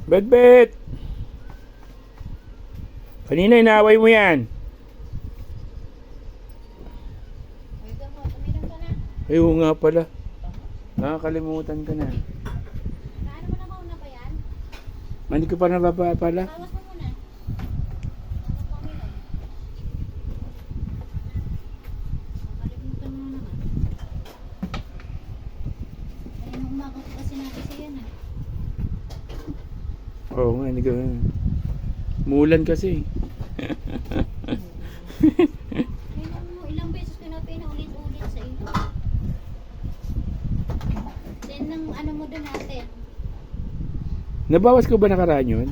Bet! Kanina inaaway mo yan. Ay, oo nga pala. Nakakalimutan ka na. Naano mo na mauna pa yan? Hindi ko pa nababa pala. Bawas mo muna. Nakalimutan mo naman. Kaya nung umaga ko kasi natin siya yan Oo nga, hindi ko. Mulan kasi. Ilang beses ko na pinaulit-ulit sa iyo. Then, nang ano mo doon natin? Nabawas ko ba nakaraan yun?